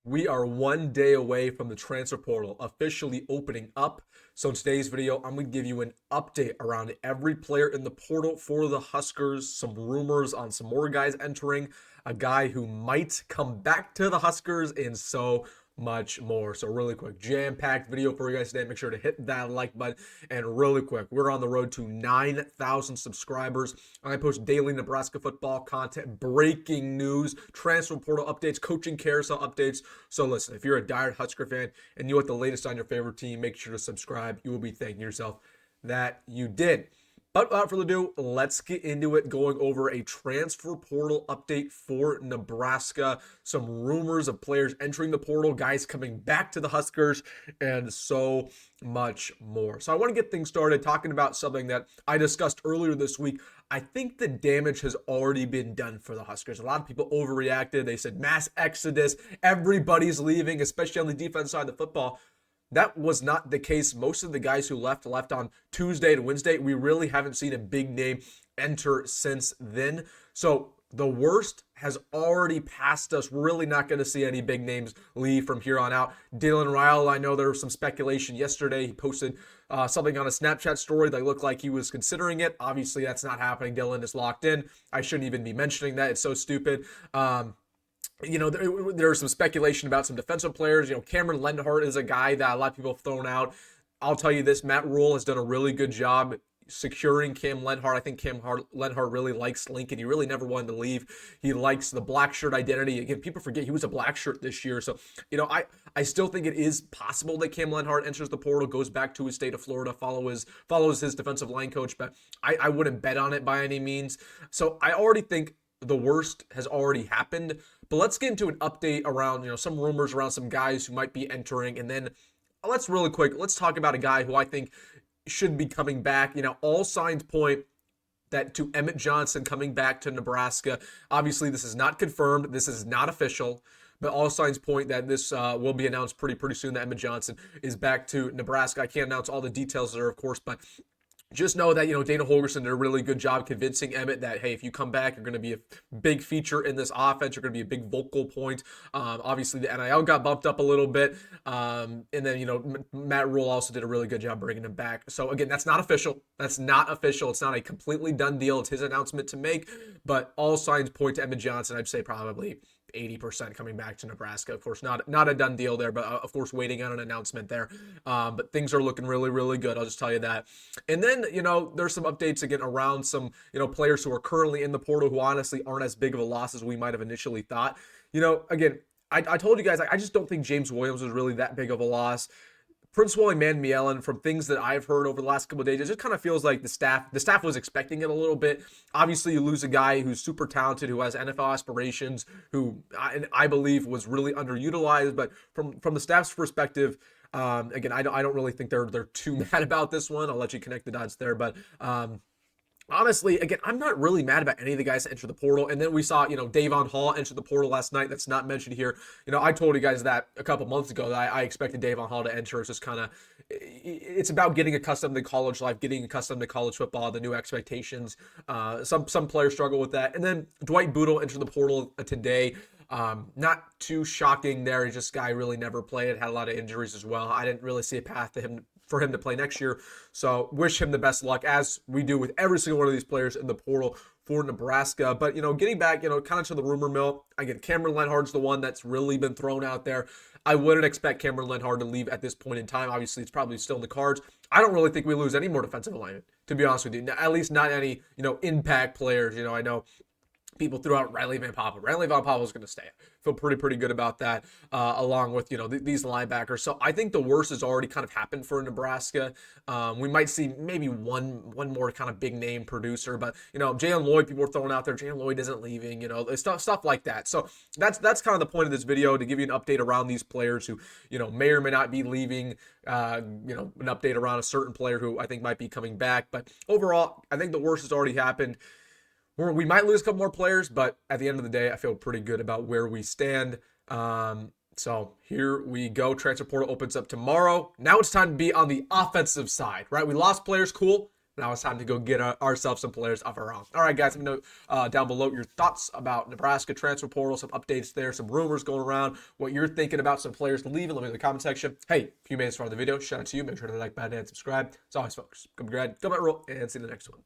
We are one day away from the transfer portal officially opening up. So in today's video, I'm going to give you an update around every player in the portal for the Huskers, some rumors on some more guys entering, a guy who might come back to the Huskers, and so much more. So really quick, jam-packed video for you guys today. Make sure to hit that like button. And really quick, we're on the road to 9,000 subscribers. I post daily Nebraska football content, breaking news, transfer portal updates, coaching carousel updates. So listen, if you're a diehard Husker fan and you want the latest on your favorite team, make sure to subscribe. You will be thanking yourself that you did. But without further ado, let's get into it, going over a transfer portal update for Nebraska, some rumors of players entering the portal, guys coming back to the Huskers, and so much more. So I want to get things started talking about something that I discussed earlier this week. I think the damage has already been done for the Huskers. A lot of people overreacted. They said mass exodus, everybody's leaving, especially on the defense side of the football. That was not the case. Most of the guys who left on Tuesday and Wednesday. We really haven't seen a big name enter since then. So the worst has already passed us. We're really not going to see any big names leave from here on out. Rhule, I know there was some speculation yesterday. He posted something on a Snapchat story that looked like he was considering it. Obviously, that's not happening. Dylan is locked in. I shouldn't even be mentioning that. It's so stupid. There was some speculation about some defensive players. Cameron Lenhart is a guy that a lot of people have thrown out. I'll tell you this, Matt Rhule has done a really good job securing Cam Lenhart. I think Lenhart really likes Lincoln. He really never wanted to leave. He likes the black shirt identity. Again, people forget he was a black shirt this year. So, I still think it is possible that Cam Lenhart enters the portal, goes back to his state of Florida, follows his defensive line coach, but I wouldn't bet on it by any means. So I already think the worst has already happened. But let's get into an update around, some rumors around some guys who might be entering. And then let's talk about a guy who I think should be coming back. All signs point to Emmett Johnson coming back to Nebraska. Obviously, this is not confirmed. This is not official. But all signs point that this will be announced pretty soon, that Emmett Johnson is back to Nebraska. I can't announce all the details there, of course, but just know that, Dana Holgorsen did a really good job convincing Emmett that, hey, if you come back, you're going to be a big feature in this offense. You're going to be a big vocal point. Obviously, the NIL got bumped up a little bit. And then, Matt Rhule also did a really good job bringing him back. So, again, that's not official. It's not a completely done deal. It's his announcement to make. But all signs point to Emmett Johnson. I'd say probably 80% coming back to Nebraska. Of course, not a done deal there, but of course, waiting on an announcement there. But things are looking really, really good. I'll just tell you that. And then, there's some updates again around some, players who are currently in the portal who honestly aren't as big of a loss as we might have initially thought. Again, I told you guys, I just don't think James Williams was really that big of a loss. Prince William Mielen, from things that I've heard over the last couple of days, it just kind of feels like the staff was expecting it a little bit. Obviously, you lose a guy who's super talented, who has NFL aspirations, who I believe was really underutilized. But from the staff's perspective, again, I don't really think they're too mad about this one. I'll let you connect the dots there, but honestly, again, I'm not really mad about any of the guys that enter the portal. And then we saw, Davon Hall enter the portal last night. That's not mentioned here. I told you guys that a couple months ago that I expected Davon Hall to enter. It's just kind of, it's about getting accustomed to college life, getting accustomed to college football, the new expectations. Some players struggle with that. And then Dwight Boodle entered the portal today. Not too shocking there. He's just a guy really never played, had a lot of injuries as well. I didn't really see a path for him to play next year. So wish him the best luck, as we do with every single one of these players in the portal for Nebraska. But, getting back, kind of to the rumor mill, again, Cameron Lenhart's the one that's really been thrown out there. I wouldn't expect Cameron Lenhart to leave at this point in time. Obviously, it's probably still in the cards. I don't really think we lose any more defensive alignment, to be honest with you. At least not any, impact players. I know people threw out Riley Van Poppel. Riley Van Poppel is going to stay. Feel pretty good about that, along with, these linebackers. So I think the worst has already kind of happened for Nebraska. We might see maybe one more kind of big name producer, but, Jalen Lloyd, people are throwing out there. Jalen Lloyd isn't leaving, stuff like that. So that's kind of the point of this video, to give you an update around these players who, may or may not be leaving, an update around a certain player who I think might be coming back. But overall, I think the worst has already happened. We might lose a couple more players, but at the end of the day, I feel pretty good about where we stand. So here we go. Transfer portal opens up tomorrow. Now it's time to be on the offensive side, right? We lost players, cool. Now it's time to go get ourselves some players of our own. All right, guys, let me know down below your thoughts about Nebraska transfer portal, some updates there, some rumors going around, what you're thinking about some players leaving. Let me know in the comment section. Hey, if you made this far in the video, shout out to you. Make sure to like, button, and subscribe. As always, folks, come grad, come at Rhule, and see you in the next one.